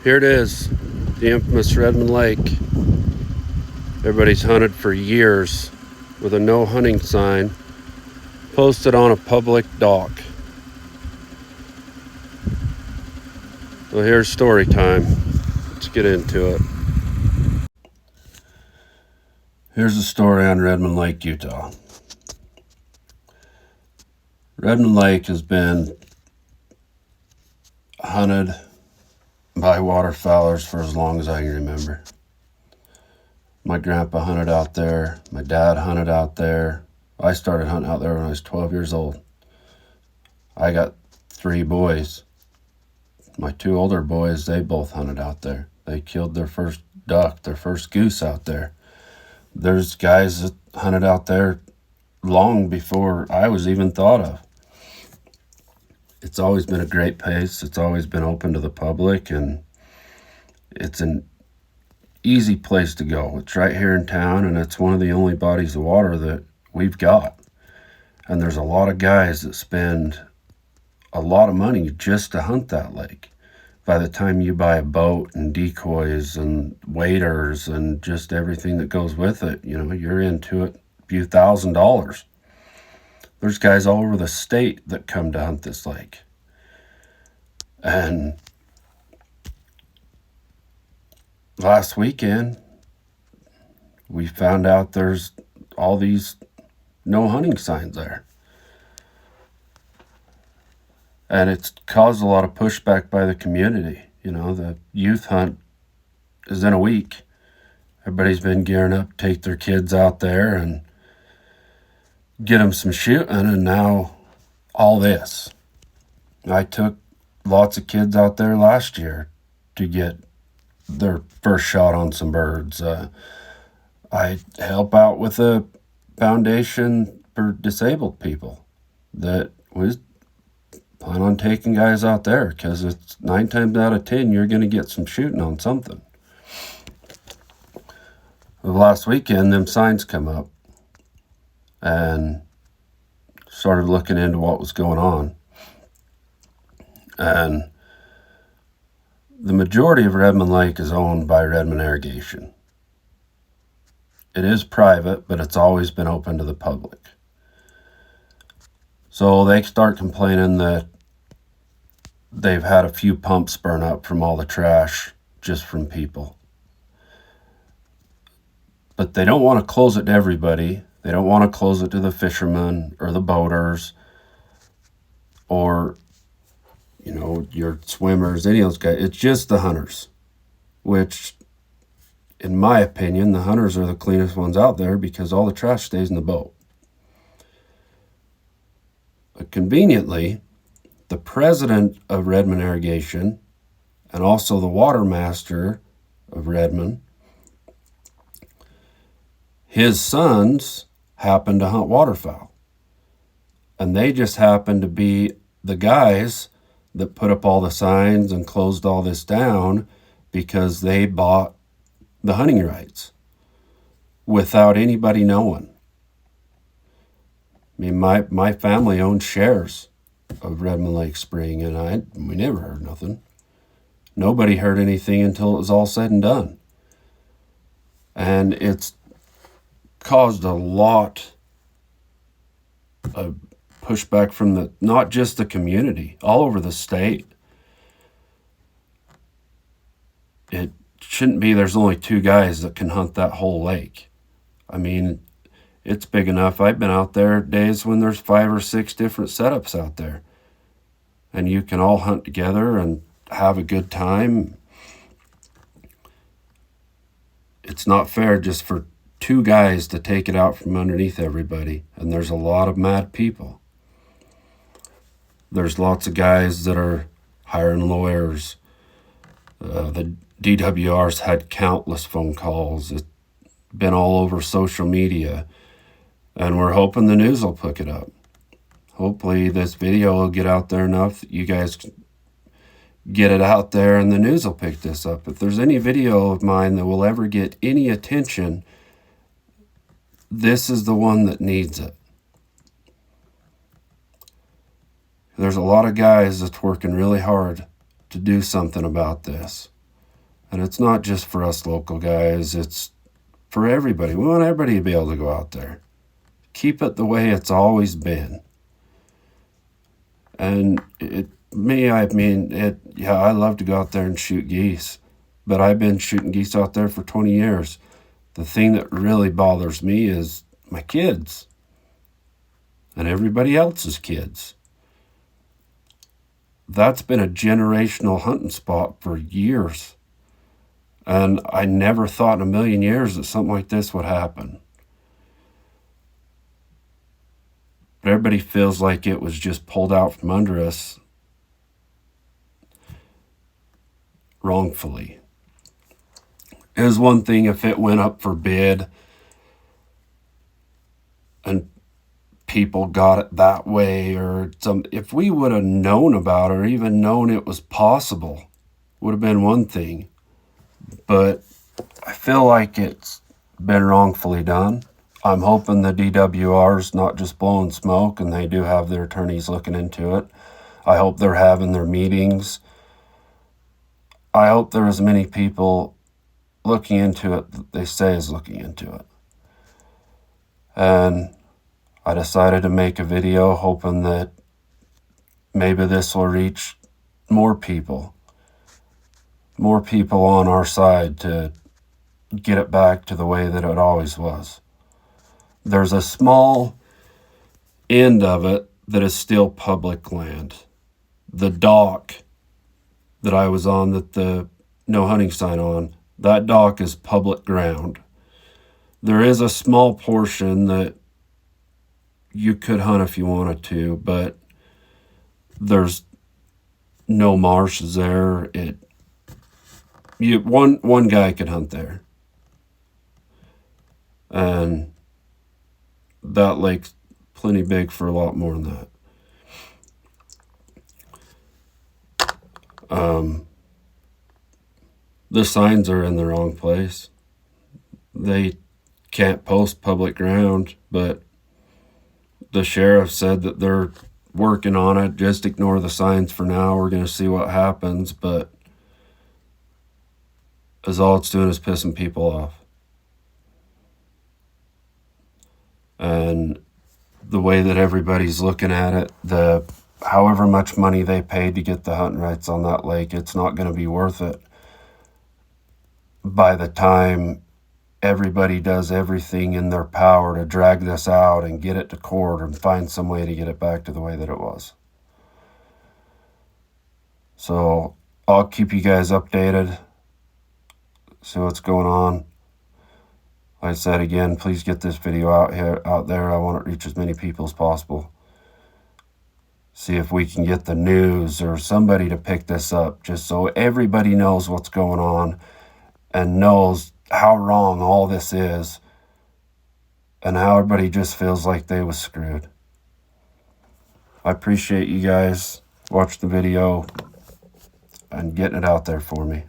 Here it is, the infamous Redmond Lake. Everybody's hunted for years with a no hunting sign posted on a public dock. So here's story time. Let's get into it. Here's a story on Redmond Lake, Utah. Redmond Lake has been hunted by waterfowlers for as long as I can remember. My grandpa hunted out there. My dad hunted out there. I started hunting out there when I was 12 years old. I got 3 boys. My 2 older boys, they both hunted out there. They killed their first duck, their first goose out there. There's guys that hunted out there long before I was even thought of. It's always been a great place. It's always been open to the public, and it's an easy place to go. It's right here in town, and it's one of the only bodies of water that we've got. And there's a lot of guys that spend a lot of money just to hunt that lake. By the time you buy a boat and decoys and waders and just everything that goes with it, you're into it a few $1,000s. There's guys all over the state that come to hunt this lake. And last weekend, we found out there's all these no hunting signs there. And it's caused a lot of pushback by the community. The youth hunt is in a week. Everybody's been gearing up to take their kids out there and get them some shooting, and now all this. I took lots of kids out there last year to get their first shot on some birds. I help out with a foundation for disabled people that was plan on taking guys out there, because it's 9 times out of 10 you're going to get some shooting on something. Last weekend, them signs come up, and started looking into what was going on. And the majority of Redmond Lake is owned by Redmond Irrigation. It is private, but it's always been open to the public. So they start complaining that they've had a few pumps burn up from all the trash just from people. But they don't want to close it to everybody. They don't want to close it to the fishermen or the boaters or, your swimmers, any of those guys. It's just the hunters, which, in my opinion, the hunters are the cleanest ones out there because all the trash stays in the boat. But conveniently, the president of Redmond Irrigation and also the water master of Redmond, his sons happen to hunt waterfowl. And they just happen to be the guys that put up all the signs and closed all this down because they bought the hunting rights without anybody knowing. I mean, my family owned shares of Redmond Lake Spring, and we never heard nothing. Nobody heard anything until it was all said and done. And it's caused a lot of pushback from not just the community, all over the state. It shouldn't be there's only 2 guys that can hunt that whole lake. I mean, it's big enough. I've been out there days when there's 5 or 6 different setups out there. And you can all hunt together and have a good time. It's not fair just for 2 guys to take it out from underneath everybody. And there's a lot of mad people. There's lots of guys that are hiring lawyers. The DWR's had countless phone calls. It's been all over social media. And we're hoping the news will pick it up. Hopefully this video will get out there enough that you guys get it out there and the news will pick this up. If there's any video of mine that will ever get any attention, this is the one that needs it. There's a lot of guys that's working really hard to do something about this. And it's not just for us local guys, it's for everybody. We want everybody to be able to go out there. Keep it the way it's always been. And I love to go out there and shoot geese, but I've been shooting geese out there for 20 years. The thing that really bothers me is my kids and everybody else's kids. That's been a generational hunting spot for years. And I never thought in a million years that something like this would happen. But everybody feels like it was just pulled out from under us wrongfully. It was one thing if it went up for bid and people got it that way, or if we would have known about it or even known it was possible, would have been one thing. But I feel like it's been wrongfully done. I'm hoping the DWR's not just blowing smoke and they do have their attorneys looking into it. I hope they're having their meetings. I hope there is many people looking into it that they say is looking into it. And I decided to make a video hoping that maybe this will reach more people on our side to get it back to the way that it always was. There's a small end of it that is still public land. The dock that I was on, that the no hunting sign on, that dock is public ground. There is a small portion that you could hunt if you wanted to, but there's no marshes there. One guy could hunt there. And that lake's plenty big for a lot more than that. The signs are in the wrong place. They can't post public ground, but the sheriff said that they're working on it. Just ignore the signs for now. We're going to see what happens, but all it's doing is pissing people off. And the way that everybody's looking at it, however much money they paid to get the hunting rights on that lake, it's not going to be worth it by the time everybody does everything in their power to drag this out and get it to court and find some way to get it back to the way that it was. So I'll keep you guys updated, see what's going on. Like I said again, please get this video out there. I want to reach as many people as possible. See if we can get the news or somebody to pick this up, just so everybody knows what's going on and knows how wrong all this is and how everybody just feels like they was screwed. I appreciate you guys watching the video and getting it out there for me.